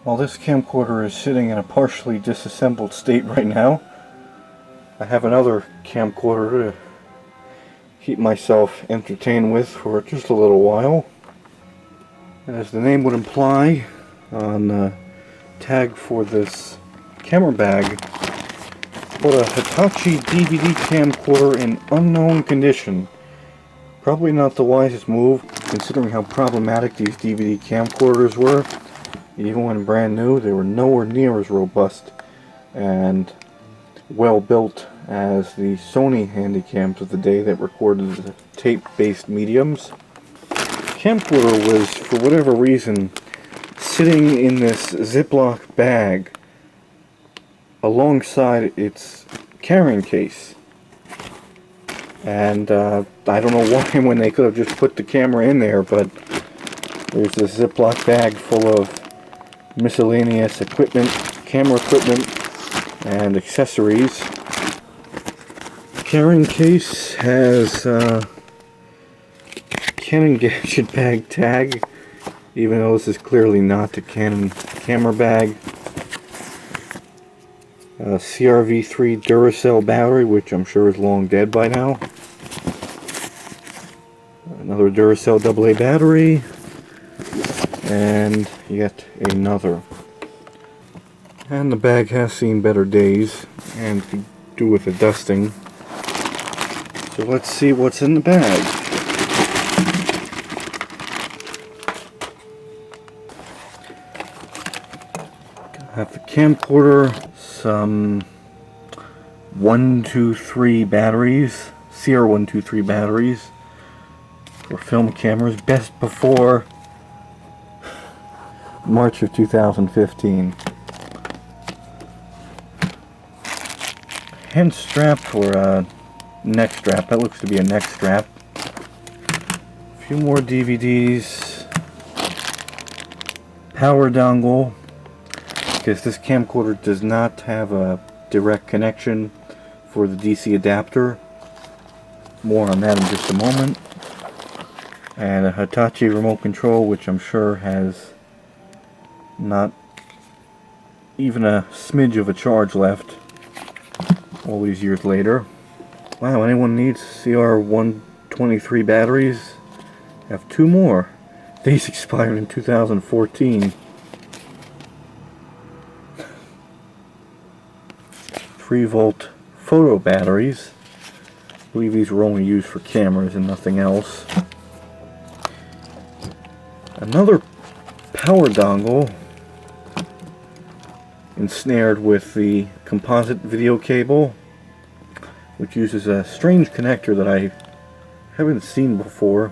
While this camcorder is sitting in a partially disassembled state right now, I have another camcorder to keep myself entertained with for just a little while. As the name would imply, on the tag for this camera bag, put a Hitachi DVD camcorder in unknown condition. Probably not the wisest move, considering how problematic these DVD camcorders were. Even when brand new, they were nowhere near as robust and well built as the Sony handycams of the day that recorded tape-based mediums. The camcorder was, for whatever reason, sitting in this Ziploc bag alongside its carrying case. And I don't know why, when they could have just put the camera in there, but there's this Ziploc bag full of miscellaneous equipment, camera equipment, and accessories. The carrying case has Canon gadget bag tag, even though this is clearly not a Canon camera bag. A CRV3 Duracell battery, which I'm sure is long dead by now. Another Duracell AA battery, and yet another. And the bag has seen better days, and could do with a dusting. So let's see what's in the bag. I have the camcorder, some 123 batteries, CR123 batteries for film cameras, best before March of 2015. Hand strap, or a neck strap. That looks to be a neck strap. A few more DVDs. Power dongle, because this camcorder does not have a direct connection for the DC adapter. More on that in just a moment. And a Hitachi remote control, which I'm sure has not even a smidge of a charge left all these years later. Wow, anyone needs CR123 batteries? I have two more. These expired in 2014. 3-volt photo batteries. I believe these were only used for cameras and nothing else. Another power dongle ensnared with the composite video cable, which uses a strange connector that I haven't seen before.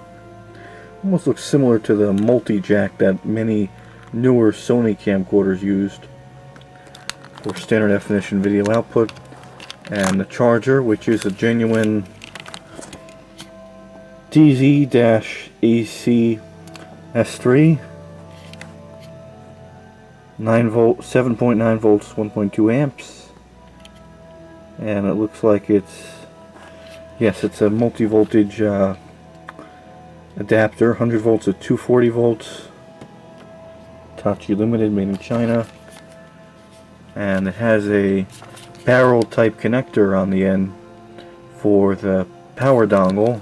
Almost looks similar to the multi-jack that many newer Sony camcorders used for standard definition video output. And the charger, which is a genuine DZ-HS903, 7.9 volts, 1.2 amps, and it looks like it's, yes, it's a multi-voltage adapter, 100 volts at 240 volts, Hitachi Limited, made in China, and it has a barrel type connector on the end for the power dongle,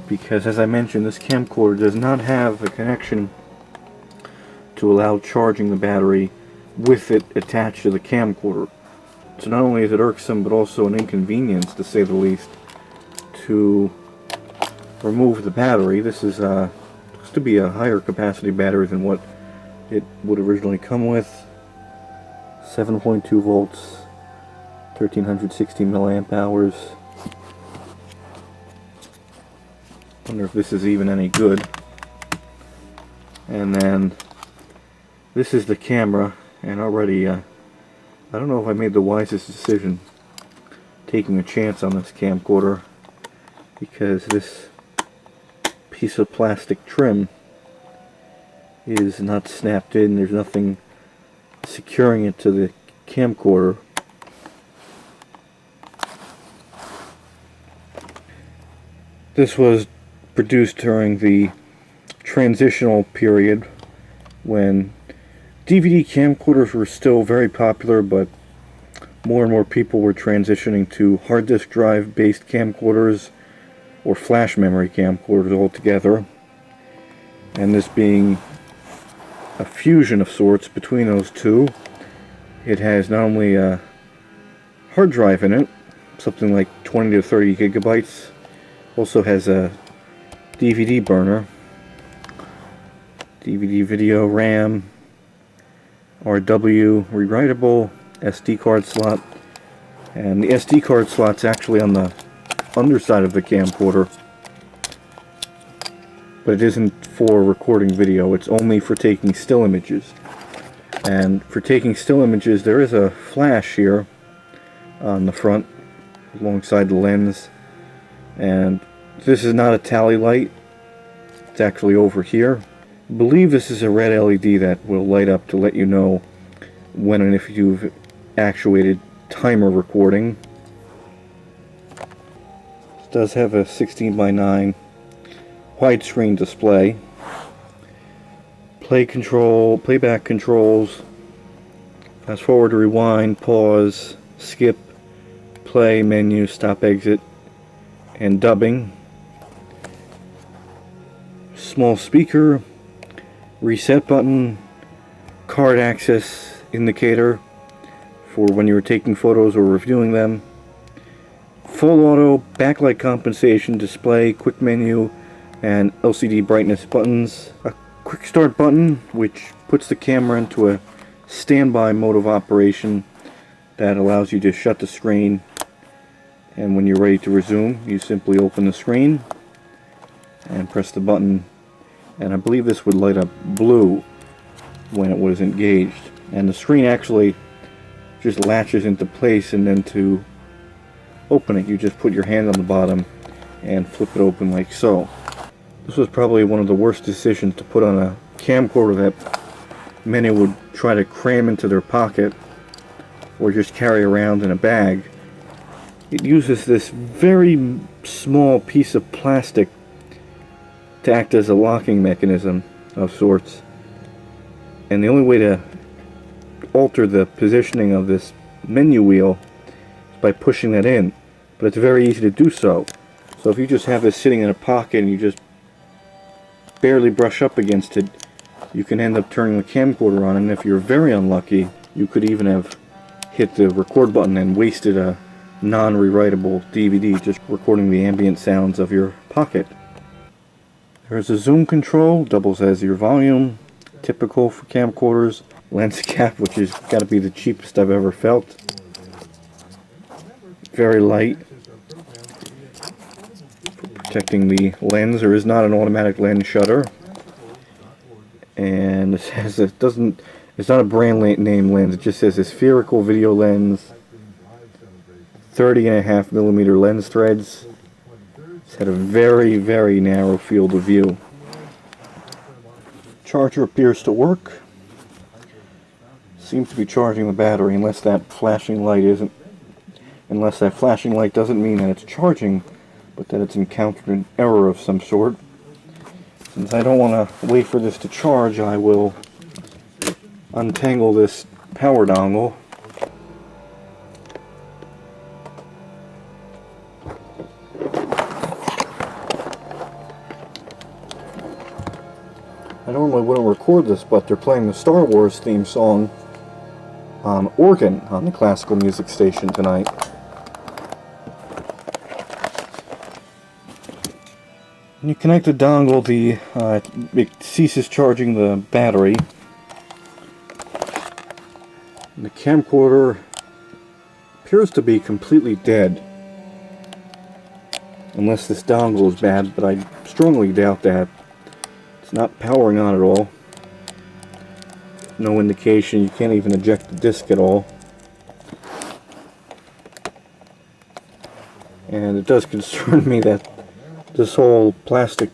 because as I mentioned, this camcorder does not have a connection to allow charging the battery with it attached to the camcorder. So not only is it irksome, but also an inconvenience, to say the least, to remove the battery. This is looks to be a higher capacity battery than what it would originally come with. 7.2 volts, 1360 milliamp hours. Wonder if this is even any good. And then this is the camera, and already I don't know if I made the wisest decision taking a chance on this camcorder, because this piece of plastic trim is not snapped in. There's nothing securing it to the camcorder. This was produced during the transitional period when DVD camcorders were still very popular, but more and more people were transitioning to hard disk drive based camcorders or flash memory camcorders altogether. And this being a fusion of sorts between those two, it has not only a hard drive in it, something like 20 to 30 gigabytes, also has a DVD burner, DVD video, RAM, RW, rewritable, SD card slot, and the SD card slot's actually on the underside of the camcorder, but it isn't for recording video, it's only for taking still images. And for taking still images, there is a flash here on the front alongside the lens, and this is not a tally light, it's actually over here. I believe this is a red LED that will light up to let you know when and if you've actuated timer recording. It does have a 16:9 widescreen display. Playback controls, fast forward, rewind, pause, skip, play, menu, stop, exit, and dubbing. Small speaker, reset button, card access indicator for when you were taking photos or reviewing them, full auto, backlight compensation, display, quick menu, and LCD brightness buttons. A quick start button which puts the camera into a standby mode of operation that allows you to shut the screen, and when you're ready to resume you simply open the screen and press the button, and I believe this would light up blue when it was engaged, and the screen actually just latches into place, and then to open it you just put your hand on the bottom and flip it open like so. This was probably one of the worst decisions to put on a camcorder that many would try to cram into their pocket or just carry around in a bag. It uses this very small piece of plastic to act as a locking mechanism of sorts, and the only way to alter the positioning of this menu wheel is by pushing that in, but it's very easy to do so. So if you just have this sitting in a pocket and you just barely brush up against it, you can end up turning the camcorder on, and if you're very unlucky you could even have hit the record button and wasted a non-rewritable DVD just recording the ambient sounds of your pocket. There's a zoom control, doubles as your volume, typical for camcorders. Lens cap, which has got to be the cheapest I've ever felt. Very light. For protecting the lens, there is not an automatic lens shutter. And it says it's not a brand name lens, it just says a spherical video lens, 30.5mm lens threads. It's had a very, very narrow field of view. Charger appears to work. Seems to be charging the battery, unless that flashing light doesn't mean that it's charging, but that it's encountered an error of some sort. Since I don't want to wait for this to charge, I will untangle this power dongle. I normally wouldn't record this, but they're playing the Star Wars theme song on organ on the classical music station tonight. When you connect the dongle, it ceases charging the battery. The camcorder appears to be completely dead, unless this dongle is bad, but I strongly doubt that. It's not powering on at all. No indication, you can't even eject the disc at all. And it does concern me that this whole plastic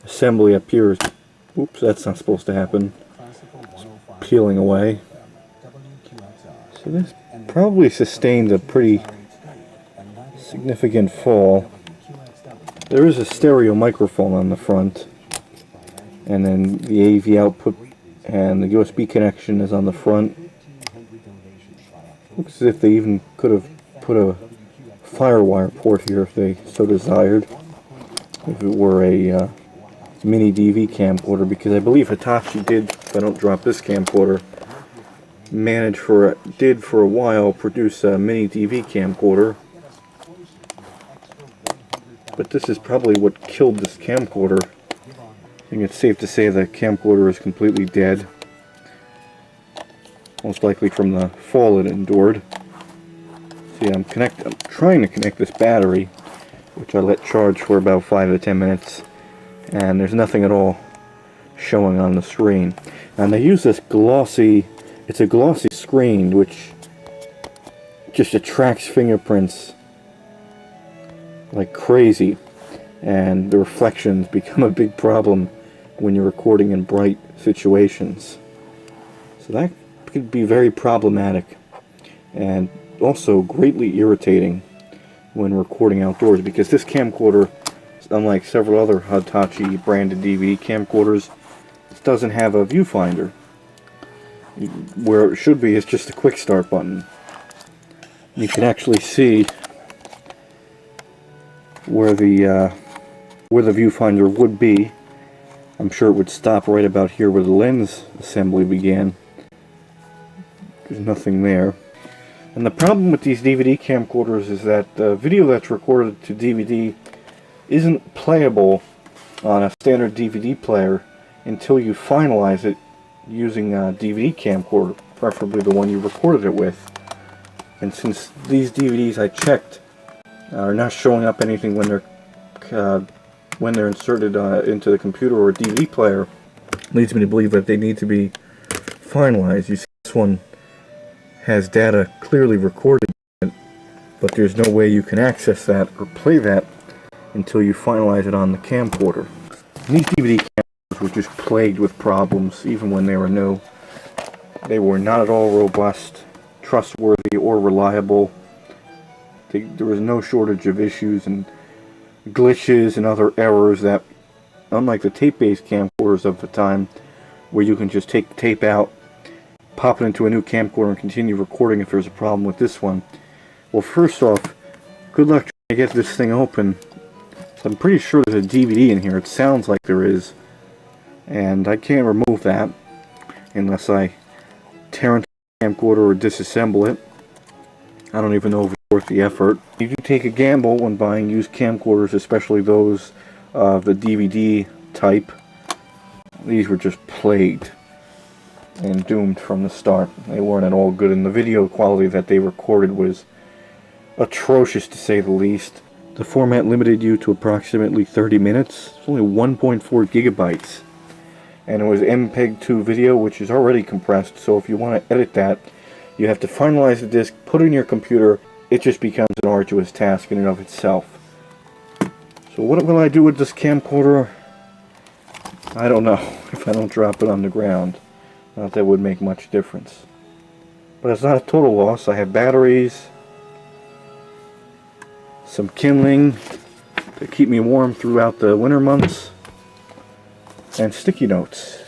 assembly up here is, oops, that's not supposed to happen, it's peeling away. So this probably sustained a pretty significant fall. There is a stereo microphone on the front, and then the AV output and the USB connection is on the front. Looks as if they even could have put a firewire port here if they so desired, if it were a MiniDV camcorder, because I believe Hitachi did, if I don't drop this camcorder, did for a while produce a MiniDV camcorder. But this is probably what killed this camcorder. I think it's safe to say the camcorder is completely dead. Most likely from the fall it endured. See, I'm trying to connect this battery, which I let charge for about 5 to 10 minutes, and there's nothing at all showing on the screen. And they use this glossy, it's a glossy screen which just attracts fingerprints like crazy, and the reflections become a big problem when you're recording in bright situations. So that could be very problematic, and also greatly irritating when recording outdoors, because this camcorder, unlike several other Hitachi branded DVD camcorders, doesn't have a viewfinder. Where it should be is just a quick start button. You can actually see where the viewfinder would be. I'm sure it would stop right about here where the lens assembly began. There's nothing there. And the problem with these DVD camcorders is that the video that's recorded to DVD isn't playable on a standard DVD player until you finalize it using a DVD camcorder, preferably the one you recorded it with. And since these DVDs I checked are not showing up anything when they're inserted into the computer or DVD player, leads me to believe that they need to be finalized. You see, this one has data clearly recorded, but there's no way you can access that or play that until you finalize it on the camcorder. And these DVD camcorders were just plagued with problems, even when they were new. They were not at all robust, trustworthy, or reliable. There was no shortage of issues and glitches and other errors that, unlike the tape-based camcorders of the time, where you can just take the tape out, pop it into a new camcorder and continue recording if there's a problem with this one. Well, first off, good luck trying to get this thing open. So I'm pretty sure there's a DVD in here. It sounds like there is. And I can't remove that unless I tear into the camcorder or disassemble it. I don't even know if it's worth the effort. You do take a gamble when buying used camcorders, especially those of the DVD type. These were just plagued and doomed from the start. They weren't at all good, and the video quality that they recorded was atrocious, to say the least. The format limited you to approximately 30 minutes. It's only 1.4 gigabytes. And it was MPEG-2 video, which is already compressed, so if you want to edit that, you have to finalize the disc, put it in your computer. It just becomes an arduous task in and of itself. So what will I do with this camcorder? I don't know. If I don't drop it on the ground, not that would make much difference. But it's not a total loss. I have batteries, some kindling to keep me warm throughout the winter months, and sticky notes.